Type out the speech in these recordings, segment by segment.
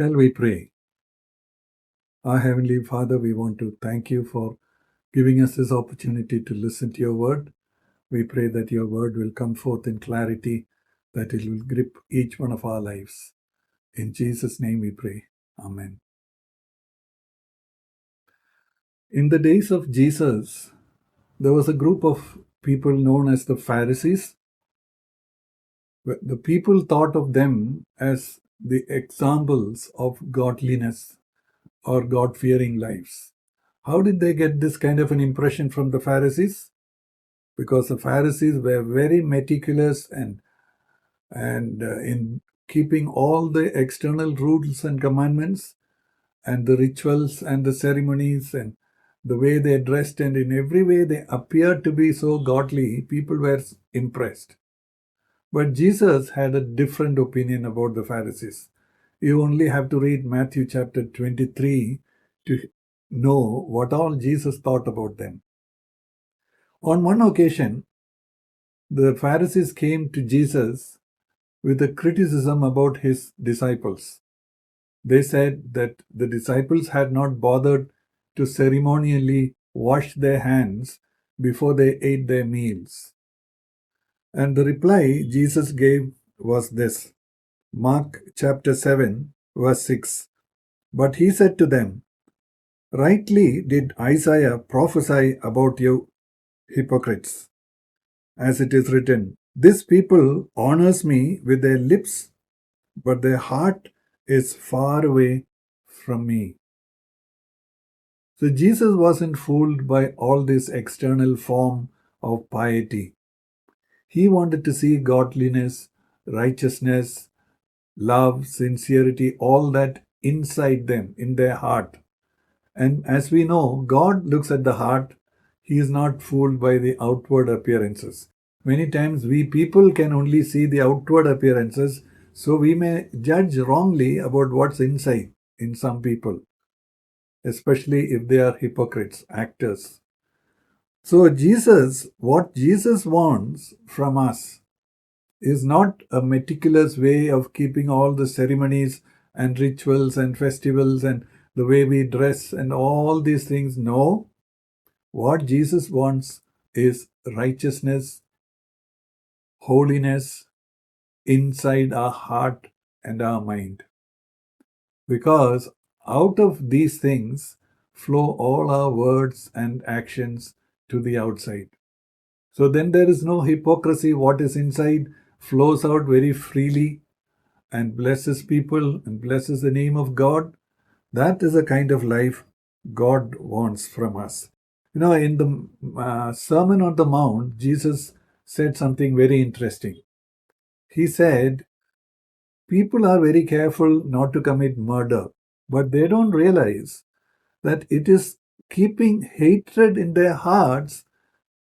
Shall we pray? Our Heavenly Father, we want to thank you for giving us this opportunity to listen to your word. We pray that your word will come forth in clarity, that it will grip each one of our lives. In Jesus' name we pray. Amen. In the days of Jesus, there was a group of people known as the Pharisees. The people thought of them as the examples of godliness or God-fearing lives. How did they get this kind of an impression from the Pharisees? Because the Pharisees were very meticulous and in keeping all the external rules and commandments and the rituals and the ceremonies and the way they dressed, and in every way they appeared to be so godly, people were impressed. But Jesus had a different opinion about the Pharisees. You only have to read Matthew chapter 23 to know what all Jesus thought about them. On one occasion, the Pharisees came to Jesus with a criticism about his disciples. They said that the disciples had not bothered to ceremonially wash their hands before they ate their meals. And the reply Jesus gave was this. Mark chapter 7, verse 6. But he said to them, rightly did Isaiah prophesy about you hypocrites, as it is written, this people honors me with their lips, but their heart is far away from me. So Jesus wasn't fooled by all this external form of piety. He wanted to see godliness, righteousness, love, sincerity, all that inside them, in their heart. And as we know, God looks at the heart. He is not fooled by the outward appearances. Many times we people can only see the outward appearances, so we may judge wrongly about what's inside in some people, especially if they are hypocrites, actors. So what Jesus wants from us is not a meticulous way of keeping all the ceremonies and rituals and festivals and the way we dress and all these things. No, what Jesus wants is righteousness, holiness inside our heart and our mind. Because out of these things flow all our words and actions to the outside. So then there is no hypocrisy. What is inside flows out very freely and blesses people and blesses the name of God. That is the kind of life God wants from us. In the Sermon on the Mount, Jesus said something very interesting. He said, people are very careful not to commit murder, but they don't realize that it is keeping hatred in their hearts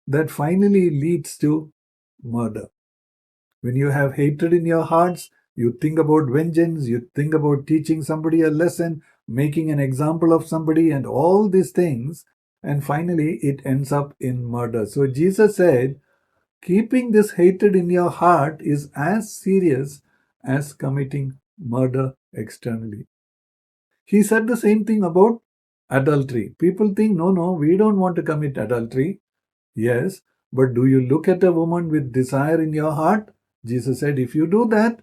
that finally leads to murder. When you have hatred in your hearts, you think about vengeance, you think about teaching somebody a lesson, making an example of somebody, and all these things, and finally it ends up in murder. So Jesus said, keeping this hatred in your heart is as serious as committing murder externally. He said the same thing about adultery. People think, no, we don't want to commit adultery. Yes, but do you look at a woman with desire in your heart? Jesus said, if you do that,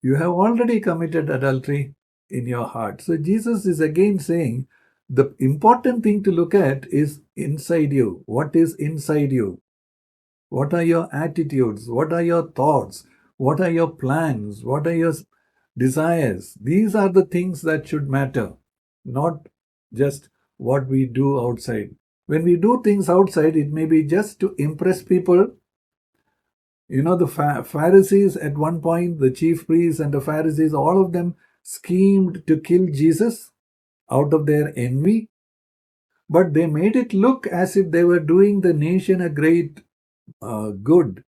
you have already committed adultery in your heart. So Jesus is again saying, the important thing to look at is inside you. What is inside you? What are your attitudes? What are your thoughts? What are your plans? What are your desires? These are the things that should matter, not just what we do outside. When we do things outside, it may be just to impress people. The Pharisees at one point, the chief priests and the Pharisees, all of them schemed to kill Jesus out of their envy. But they made it look as if they were doing the nation a great good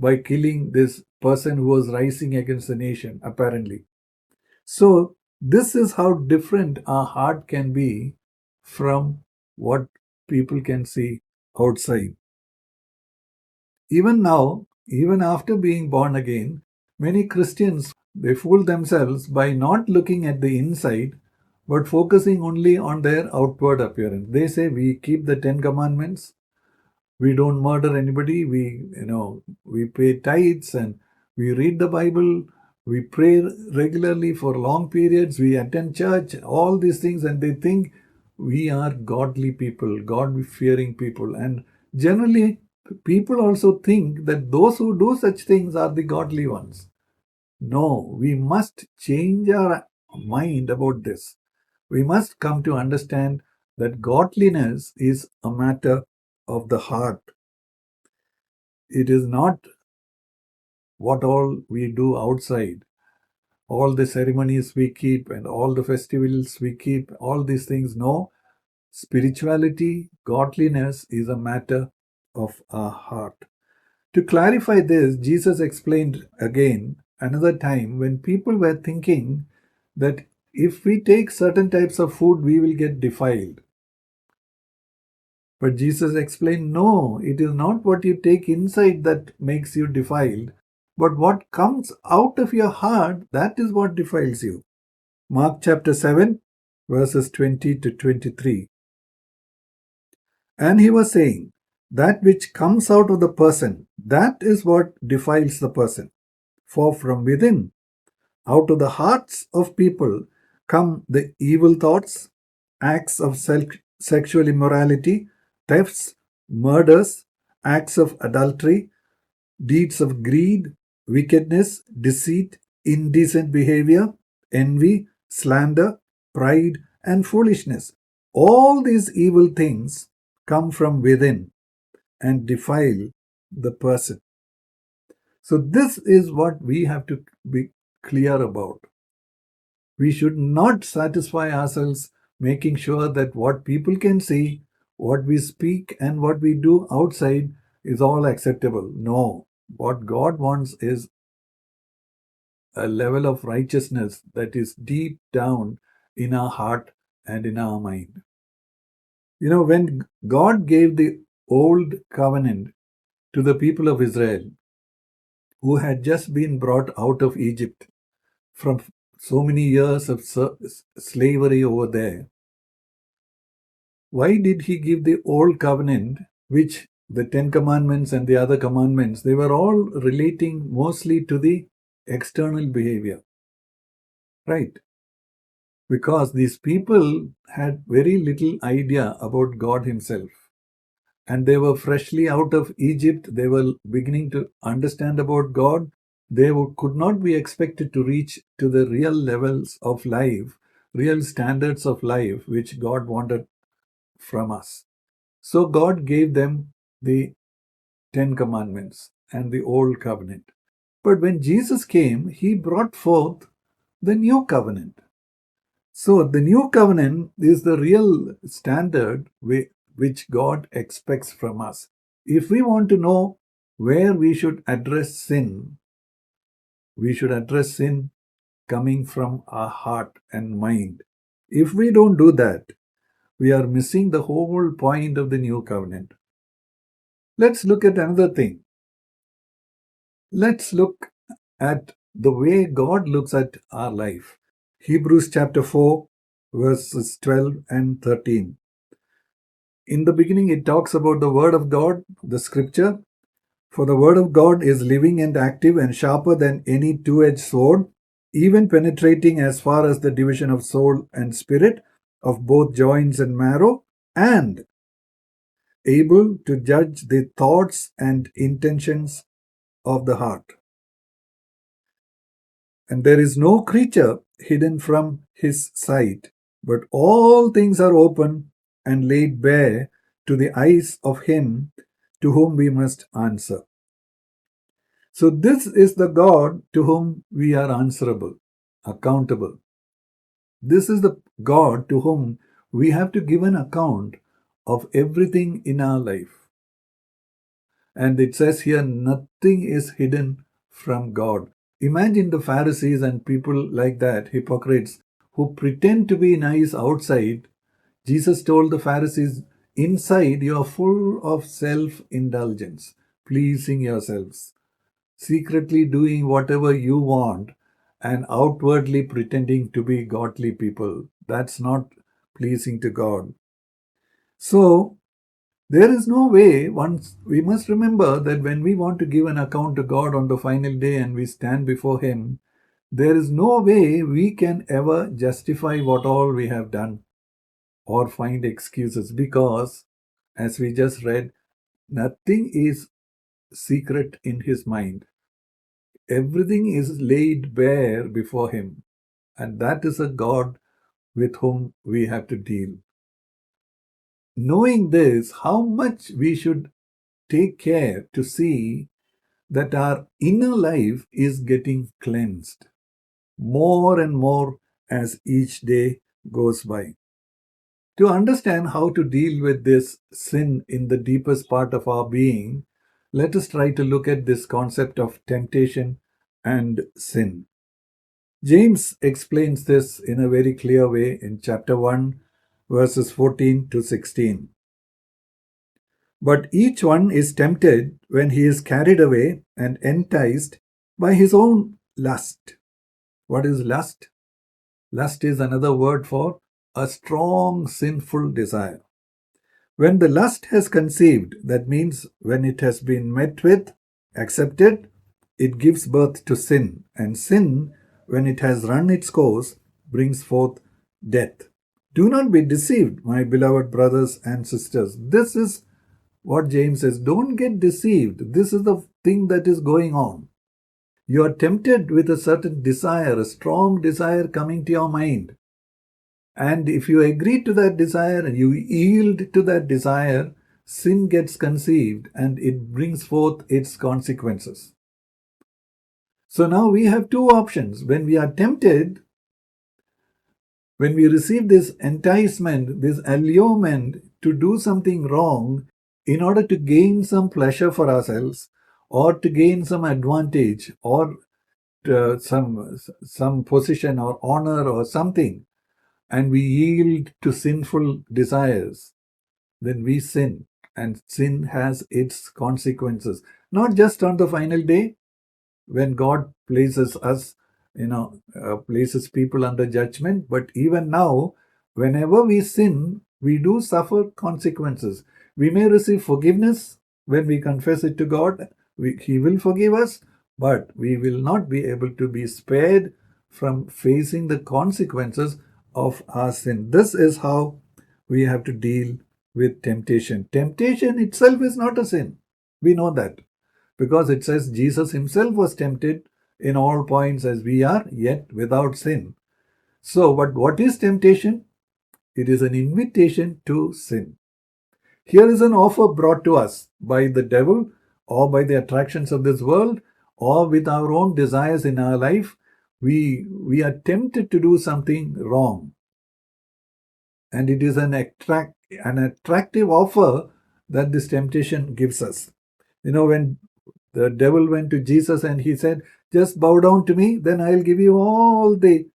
by killing this person who was rising against the nation, apparently. So this is how different our heart can be from what people can see outside. Even now, even after being born again, many Christians They fool themselves by not looking at the inside but focusing only on their outward appearance. They say we keep the 10 commandments, we don't murder anybody, we pay tithes and we read the Bible, we pray regularly for long periods, we attend church, all these things, and they think we are godly people, God-fearing people. And generally, people also think that those who do such things are the godly ones. No, we must change our mind about this. We must come to understand that godliness is a matter of the heart. It is not what all we do outside, all the ceremonies we keep and all the festivals we keep, all these things. No, spirituality, godliness is a matter of our heart. To clarify this, Jesus explained again another time when people were thinking that if we take certain types of food, we will get defiled. But Jesus explained, no, it is not what you take inside that makes you defiled, but what comes out of your heart, that is what defiles you. Mark chapter 7, verses 20 to 23. And he was saying, that which comes out of the person, that is what defiles the person. For from within, out of the hearts of people, come the evil thoughts, acts of sexual immorality, thefts, murders, acts of adultery, deeds of greed, wickedness, deceit, indecent behavior, envy, slander, pride, and foolishness. All these evil things come from within and defile the person. So this is what we have to be clear about. We should not satisfy ourselves making sure that what people can see, what we speak and what we do outside is all acceptable. No, what God wants is a level of righteousness that is deep down in our heart and in our mind. When God gave the old covenant to the people of Israel, who had just been brought out of Egypt from so many years of slavery over there, why did he give the old covenant, which the 10 commandments and the other commandments, they were all relating mostly to the external behavior, right? Because these people had very little idea about God himself. And they were freshly out of Egypt. They were beginning to understand about God. They could not be expected to reach to the real levels of life, real standards of life, which God wanted from us. So God gave them the 10 commandments and the old covenant. But when Jesus came, he brought forth the new covenant. So the new covenant is the real standard which God expects from us. If we want to know where we should address sin, we should address sin coming from our heart and mind. If we don't do that, we are missing the whole point of the new covenant. Let's look at another thing. Let's look at the way God looks at our life. Hebrews chapter 4, verses 12 and 13. In the beginning, it talks about the Word of God, the Scripture. For the Word of God is living and active and sharper than any two-edged sword, even penetrating as far as the division of soul and spirit, of both joints and marrow, and able to judge the thoughts and intentions of the heart. And there is no creature hidden from his sight, but all things are open and laid bare to the eyes of him to whom we must answer. So this is the God to whom we are answerable, accountable. This is the God to whom we have to give an account of everything in our life. And it says here, nothing is hidden from God. Imagine the Pharisees and people like that, hypocrites, who pretend to be nice outside. Jesus told the Pharisees, inside you are full of self-indulgence, pleasing yourselves, secretly doing whatever you want, and outwardly pretending to be godly people. That's not pleasing to God. So, there is no way, once we must remember that when we want to give an account to God on the final day and we stand before Him, there is no way we can ever justify what all we have done or find excuses, because, as we just read, nothing is secret in His mind. Everything is laid bare before Him, and that is a God with whom we have to deal. Knowing this, how much we should take care to see that our inner life is getting cleansed more and more as each day goes by. To understand how to deal with this sin in the deepest part of our being, let us try to look at this concept of temptation and sin. James explains this in a very clear way in chapter 1, verses 14 to 16. But each one is tempted when he is carried away and enticed by his own lust. What is lust? Lust is another word for a strong sinful desire. When the lust has conceived, that means when it has been met with, accepted, it gives birth to sin. And sin, when it has run its course, brings forth death. Do not be deceived, my beloved brothers and sisters. This is what James says. Don't get deceived. This is the thing that is going on. You are tempted with a certain desire, a strong desire coming to your mind. And if you agree to that desire and you yield to that desire, sin gets conceived and it brings forth its consequences. So now we have two options. When we are tempted, when we receive this enticement, this allurement to do something wrong in order to gain some pleasure for ourselves or to gain some advantage or some position or honor or something, and we yield to sinful desires, then we sin, and sin has its consequences. Not just on the final day when God places us, places people under judgment, but even now, whenever we sin, we do suffer consequences. We may receive forgiveness when we confess it to God. He will forgive us, but we will not be able to be spared from facing the consequences of our sin. This is how we have to deal with temptation. Temptation itself is not a sin. We know that because it says Jesus himself was tempted in all points as we are, yet without sin. So, but what is temptation? It is an invitation to sin. Here is an offer brought to us by the devil or by the attractions of this world or with our own desires in our life. We are tempted to do something wrong. And it is an attractive offer that this temptation gives us. When the devil went to Jesus and he said, just bow down to me, then I'll give you all the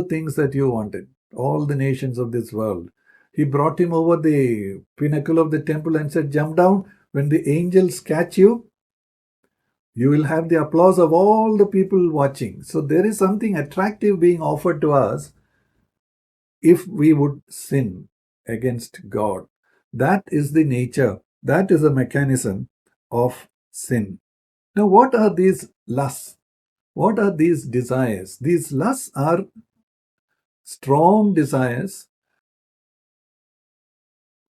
things that you wanted, all the nations of this world. He brought him over the pinnacle of the temple and said, jump down. When the angels catch you, you will have the applause of all the people watching. So there is something attractive being offered to us if we would sin against God. That is the nature, that is the mechanism of sin. Now, what are these lusts? What are these desires? These lusts are strong desires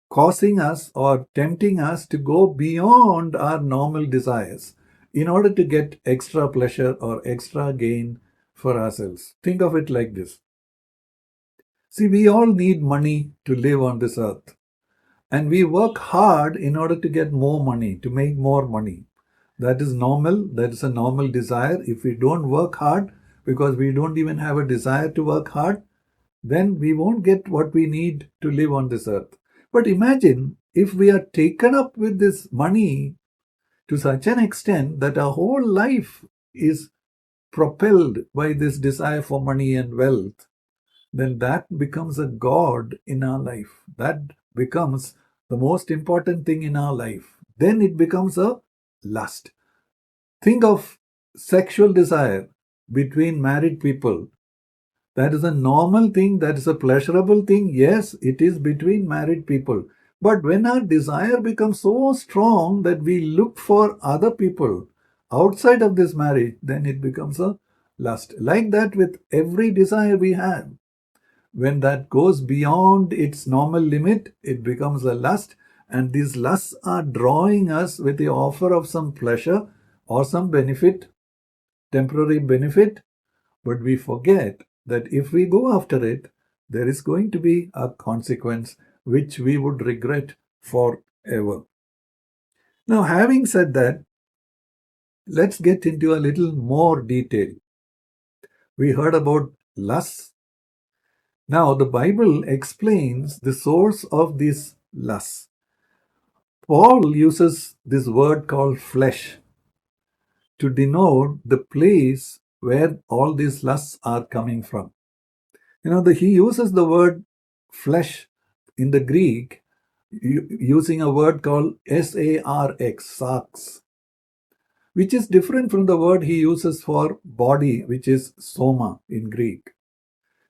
causing us or tempting us to go beyond our normal desires in order to get extra pleasure or extra gain for ourselves. Think of it like this. See, we all need money to live on this earth. And we work hard in order to get more money, to make more money. That is normal. That is a normal desire. If we don't work hard, because we don't even have a desire to work hard, then we won't get what we need to live on this earth. But imagine if we are taken up with this money to such an extent that our whole life is propelled by this desire for money and wealth, then that becomes a god in our life. That becomes the most important thing in our life. Then it becomes a lust. Think of sexual desire. between married people. That is a normal thing, that is a pleasurable thing. Yes, it is between married people. But when our desire becomes so strong that we look for other people outside of this marriage, then it becomes a lust. Like that with every desire we have. When that goes beyond its normal limit, it becomes a lust, and these lusts are drawing us with the offer of some pleasure or some benefit, temporary benefit, but we forget that if we go after it, there is going to be a consequence which we would regret forever. Now, having said that, let's get into a little more detail. We heard about lusts. Now, the Bible explains the source of these lusts. Paul uses this word called flesh to denote the place where all these lusts are coming from. He uses the word flesh in the Greek using a word called sarx, which is different from the word he uses for body, which is soma in Greek.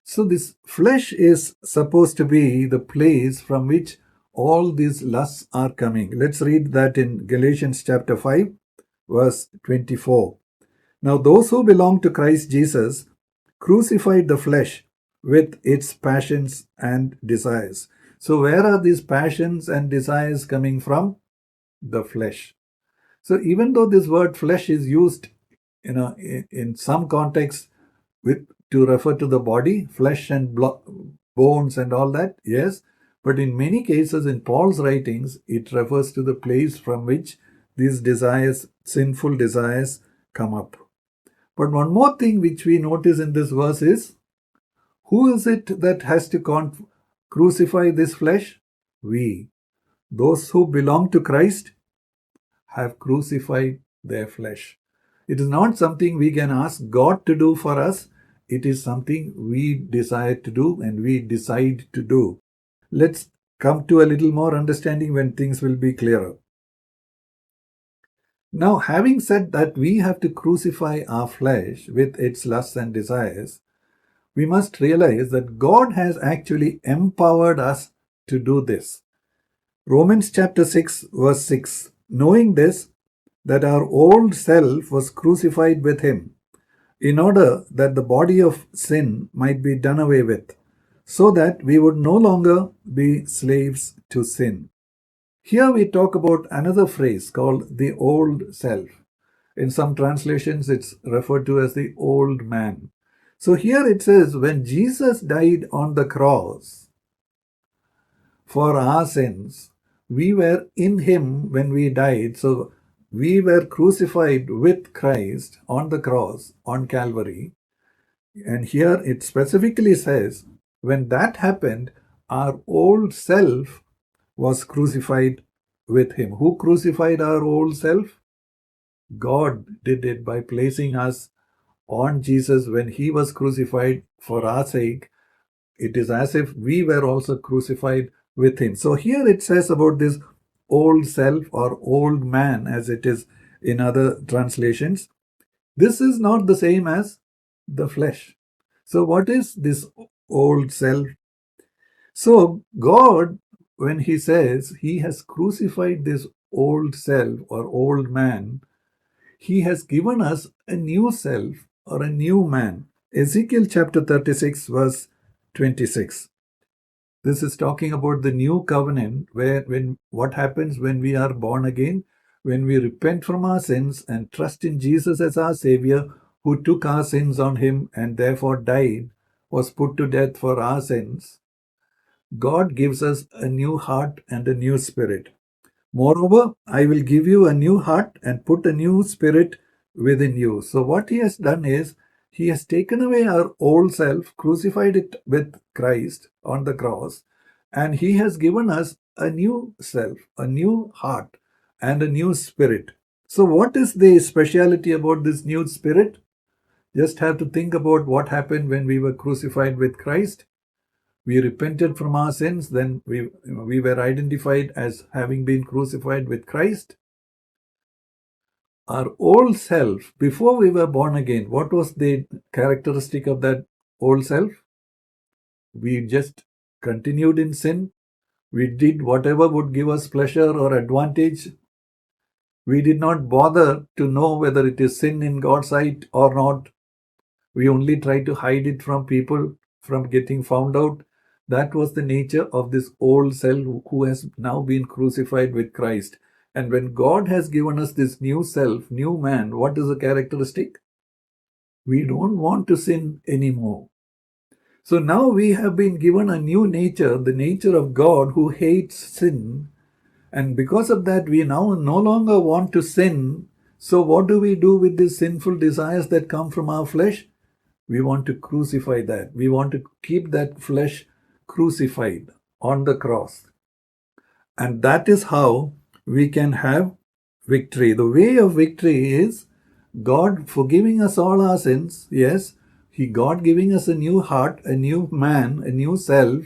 So this flesh is supposed to be the place from which all these lusts are coming. Let's read that in Galatians chapter 5, verse 24. Now those who belong to Christ Jesus crucified the flesh with its passions and desires. So where are these passions and desires coming from? The flesh. So even though this word flesh is used in some contexts to refer to the body, flesh and bones and all that, yes, but in many cases in Paul's writings, it refers to the place from which these desires, sinful desires, come up. But one more thing which we notice in this verse is, who is it that has to crucify this flesh? We. Those who belong to Christ have crucified their flesh. It is not something we can ask God to do for us. It is something we desire to do and we decide to do. Let's come to a little more understanding when things will be clearer. Now, having said that we have to crucify our flesh with its lusts and desires, we must realize that God has actually empowered us to do this. Romans chapter 6, verse 6. Knowing this, that our old self was crucified with him, in order that the body of sin might be done away with, so that we would no longer be slaves to sin. Here we talk about another phrase called the old self. In some translations, it's referred to as the old man. So here it says, when Jesus died on the cross for our sins, we were in him when we died. So we were crucified with Christ on the cross on Calvary. And here it specifically says, when that happened, our old self was crucified with him. Who crucified our old self? God did it by placing us on Jesus when he was crucified for our sake. It is as if we were also crucified with him. So here it says about this old self or old man, as it is in other translations. This is not the same as the flesh. So what is this old self? So God, when he says he has crucified this old self or old man, he has given us a new self or a new man. Ezekiel chapter 36, verse 26. This is talking about the new covenant, what happens when we are born again, when we repent from our sins and trust in Jesus as our Savior, who took our sins on him and therefore died, was put to death for our sins. God gives us a new heart and a new spirit. Moreover, I will give you a new heart and put a new spirit within you. So what he has done is, he has taken away our old self, crucified it with Christ on the cross, and he has given us a new self, a new heart, and a new spirit. So what is the speciality about this new spirit? Just have to think about what happened when we were crucified with Christ. We repented from our sins, then we were identified as having been crucified with Christ. Our old self, before we were born again, what was the characteristic of that old self? We just continued in sin. We did whatever would give us pleasure or advantage. We did not bother to know whether it is sin in God's sight or not. We only tried to hide it from people, from getting found out. That was the nature of this old self who has now been crucified with Christ. And when God has given us this new self, new man, what is the characteristic? We don't want to sin anymore. So now we have been given a new nature, the nature of God who hates sin. And because of that, we now no longer want to sin. So what do we do with these sinful desires that come from our flesh? We want to crucify that. We want to keep that flesh crucified on the cross. And that is how we can have victory. The way of victory is God forgiving us all our sins. Yes, God giving us a new heart, a new man, a new self,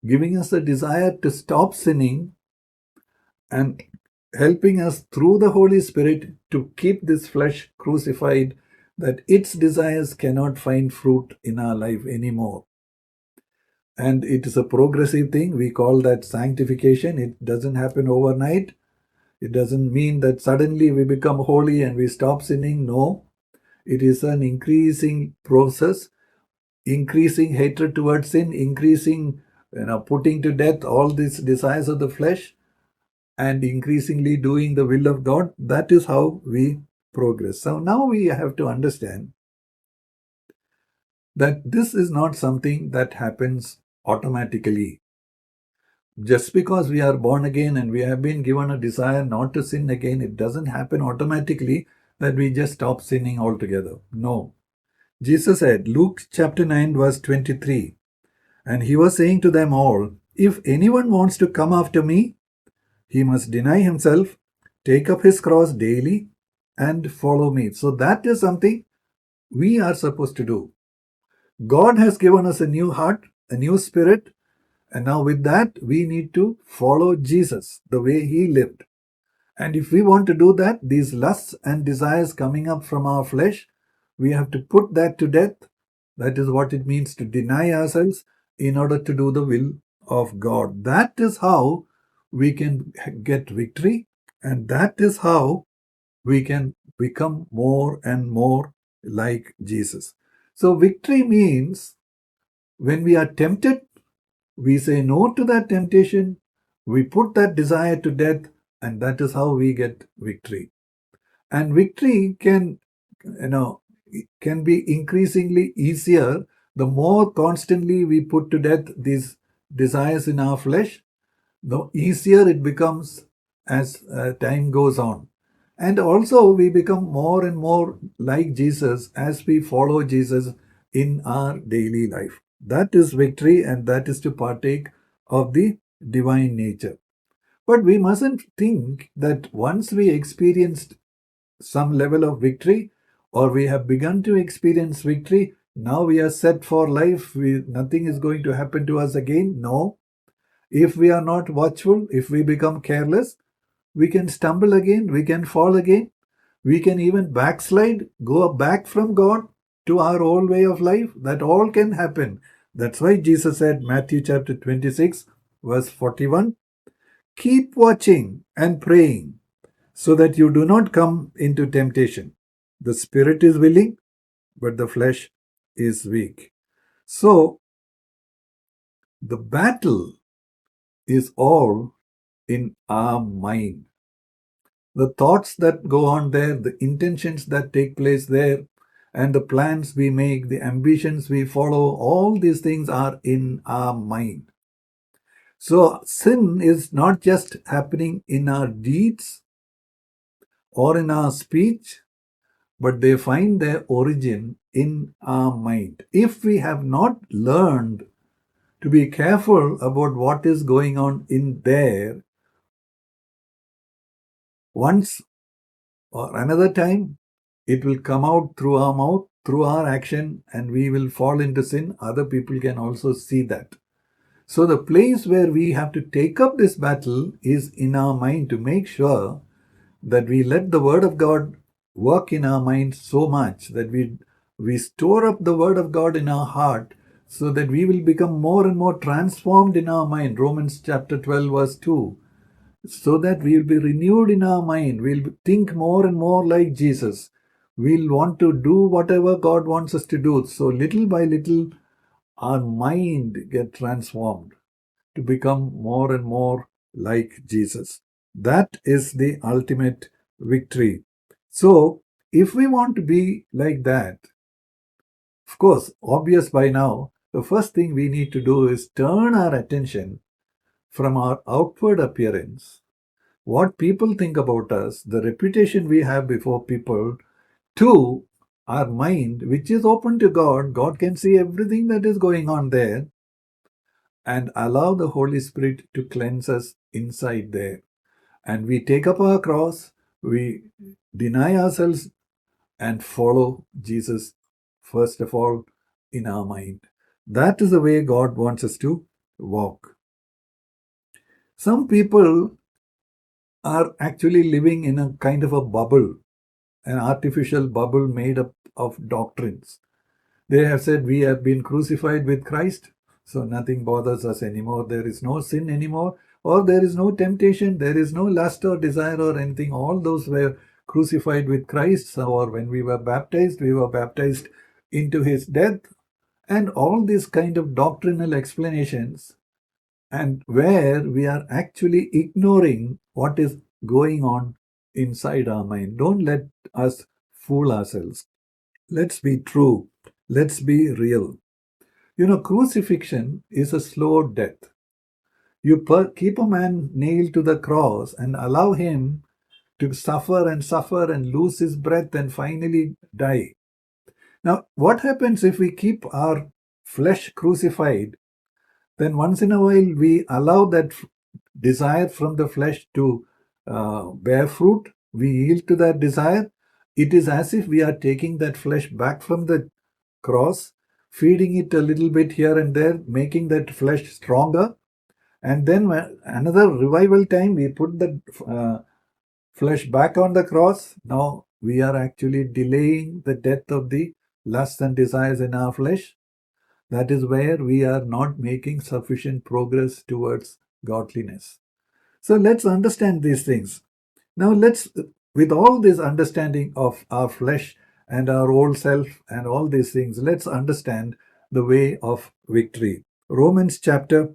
giving us a desire to stop sinning, and helping us through the Holy Spirit to keep this flesh crucified, that its desires cannot find fruit in our life anymore. And it is a progressive thing. We call that sanctification. It doesn't happen overnight. It doesn't mean that suddenly we become holy and we stop sinning. No, it is an increasing process, increasing hatred towards sin, increasing, putting to death all these desires of the flesh, and increasingly doing the will of God. That is how we progress. So now we have to understand that this is not something that happens automatically. Just because we are born again and we have been given a desire not to sin again, it doesn't happen automatically that we just stop sinning altogether. No. Jesus said, Luke chapter 9 verse 23, and he was saying to them all, if anyone wants to come after me, he must deny himself, take up his cross daily, and follow me. So that is something we are supposed to do. God has given us a new heart, a new spirit, and now with that, we need to follow Jesus, the way he lived. And if we want to do that, these lusts and desires coming up from our flesh, we have to put that to death. That is what it means to deny ourselves in order to do the will of God. That is how we can get victory, and that is how we can become more and more like Jesus. So victory means when we are tempted, we say no to that temptation, we put that desire to death, and that is how we get victory. And victory can be increasingly easier the more constantly we put to death these desires in our flesh, the easier it becomes as time goes on. And also we become more and more like Jesus as we follow Jesus in our daily life. That is victory, and that is to partake of the divine nature. But we mustn't think that once we experienced some level of victory, or we have begun to experience victory, now we are set for life, nothing is going to happen to us again. No. If we are not watchful, if we become careless, we can stumble again, we can fall again, we can even backslide, go back from God to our old way of life. That all can happen. That's why Jesus said, Matthew chapter 26, verse 41, keep watching and praying so that you do not come into temptation. The spirit is willing, but the flesh is weak. So, the battle is all in our mind. The thoughts that go on there, the intentions that take place there, and the plans we make, the ambitions we follow, all these things are in our mind. So sin is not just happening in our deeds or in our speech, but they find their origin in our mind. If we have not learned to be careful about what is going on in there, once or another time, it will come out through our mouth, through our action, and we will fall into sin. Other people can also see that. So the place where we have to take up this battle is in our mind to make sure that we let the Word of God work in our mind so much that we store up the Word of God in our heart so that we will become more and more transformed in our mind. Romans chapter 12, verse 2. So that we will be renewed in our mind. We'll think more and more like Jesus. We'll want to do whatever God wants us to do. So little by little, our mind get transformed to become more and more like Jesus. That is the ultimate victory. So if we want to be like that, of course, obvious by now, the first thing we need to do is turn our attention from our outward appearance, what people think about us, the reputation we have before people, to our mind, which is open to God. God can see everything that is going on there, and allow the Holy Spirit to cleanse us inside there. And we take up our cross, we deny ourselves, and follow Jesus, first of all, in our mind. That is the way God wants us to walk. Some people are actually living in a kind of a bubble, an artificial bubble made up of doctrines. They have said, we have been crucified with Christ, so nothing bothers us anymore. There is no sin anymore, or there is no temptation, there is no lust or desire or anything. All those were crucified with Christ, or when we were baptized into his death, and all these kind of doctrinal explanations, and where we are actually ignoring what is going on inside our mind. Don't let us fool ourselves. Let's be true. Let's be real. Crucifixion is a slow death. You keep a man nailed to the cross and allow him to suffer and lose his breath and finally die. Now, what happens if we keep our flesh crucified? Then once in a while we allow that desire from the flesh to bear fruit. We yield to that desire. It is as if we are taking that flesh back from the cross, feeding it a little bit here and there, making that flesh stronger. And then another revival time, we put the flesh back on the cross. Now we are actually delaying the death of the lusts and desires in our flesh. That is where we are not making sufficient progress towards godliness. So let's understand these things. Now with all this understanding of our flesh and our old self and all these things, let's understand the way of victory. Romans chapter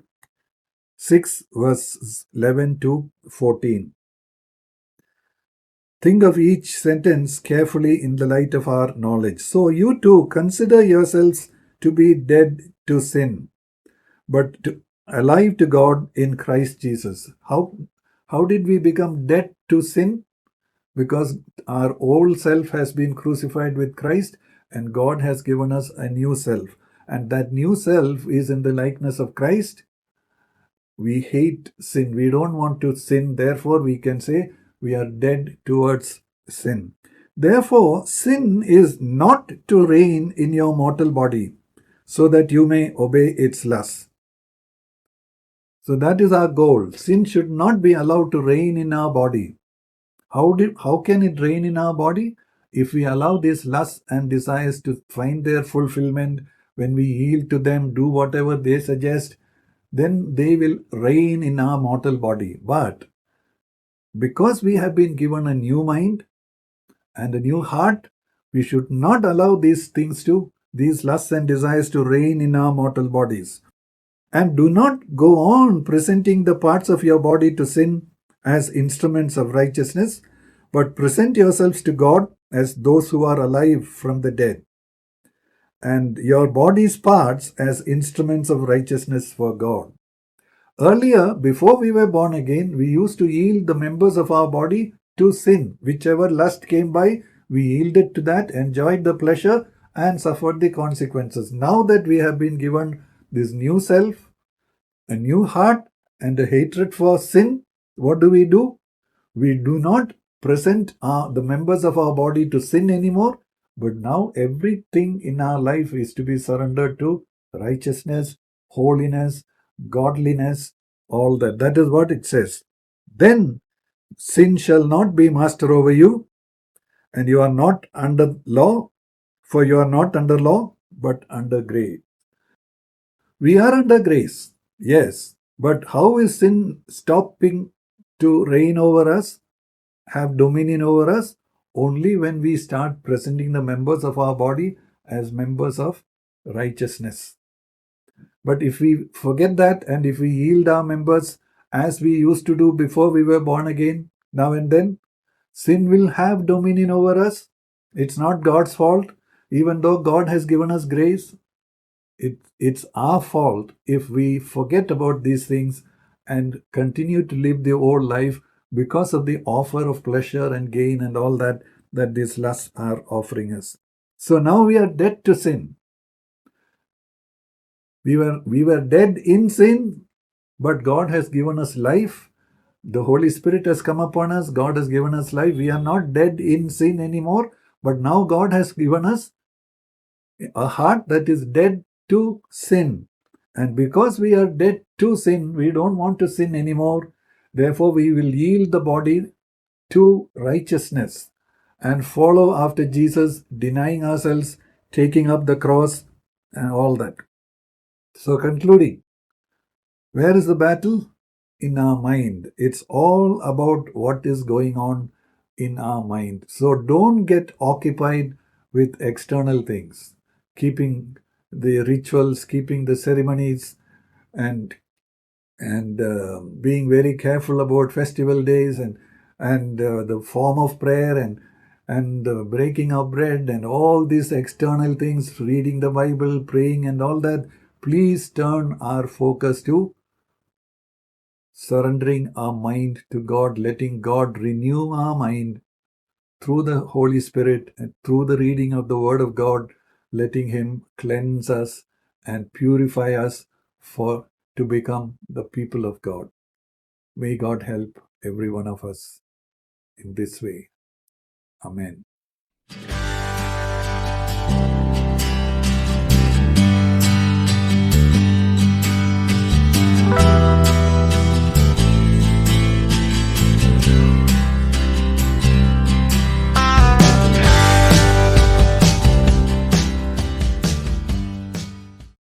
6, verses 11 to 14. Think of each sentence carefully in the light of our knowledge. So you too consider yourselves to be dead to sin, but alive to God in Christ Jesus. How did we become dead to sin? Because our old self has been crucified with Christ and God has given us a new self. And that new self is in the likeness of Christ. We hate sin. We don't want to sin. Therefore, we can say we are dead towards sin. Therefore, sin is not to reign in your mortal body, so that you may obey its lusts. So that is our goal. Sin should not be allowed to reign in our body. How can it reign in our body? If we allow these lusts and desires to find their fulfillment, when we yield to them, do whatever they suggest, then they will reign in our mortal body. But because we have been given a new mind and a new heart, we should not allow these lusts and desires to reign in our mortal bodies. And do not go on presenting the parts of your body to sin as instruments of righteousness, but present yourselves to God as those who are alive from the dead, and your body's parts as instruments of righteousness for God. Earlier, before we were born again, we used to yield the members of our body to sin. Whichever lust came by, we yielded to that, enjoyed the pleasure, and suffered the consequences. Now that we have been given this new self, a new heart, and a hatred for sin, what do? We do not present the members of our body to sin anymore, but now everything in our life is to be surrendered to righteousness, holiness, godliness, all that. That is what it says. Then Sin shall not be master over you, and you are not under law, for you are not under law, but under grace. We are under grace, yes, but how is sin stopping to reign over us, have dominion over us? Only when we start presenting the members of our body as members of righteousness. But if we forget that, and if we yield our members as we used to do before we were born again, now and then, sin will have dominion over us. It's not God's fault. Even though God has given us grace, it's our fault if we forget about these things and continue to live the old life because of the offer of pleasure and gain and all that these lusts are offering us. So now we are dead to sin. We were dead in sin, but God has given us life. The Holy Spirit has come upon us. God has given us life. We are not dead in sin anymore, but now God has given us a heart that is dead to sin. And because we are dead to sin, we don't want to sin anymore. Therefore, we will yield the body to righteousness and follow after Jesus, denying ourselves, taking up the cross, and all that. So, concluding, where is the battle? In our mind. It's all about what is going on in our mind. So, don't get occupied with external things, keeping the rituals, keeping the ceremonies, and being very careful about festival days and the form of prayer and breaking of bread and all these external things, reading the Bible, praying and all that. Please turn our focus to surrendering our mind to God, letting God renew our mind through the Holy Spirit and through the reading of the Word of God, letting Him cleanse us and purify us to become the people of God. May God help every one of us in this way. Amen.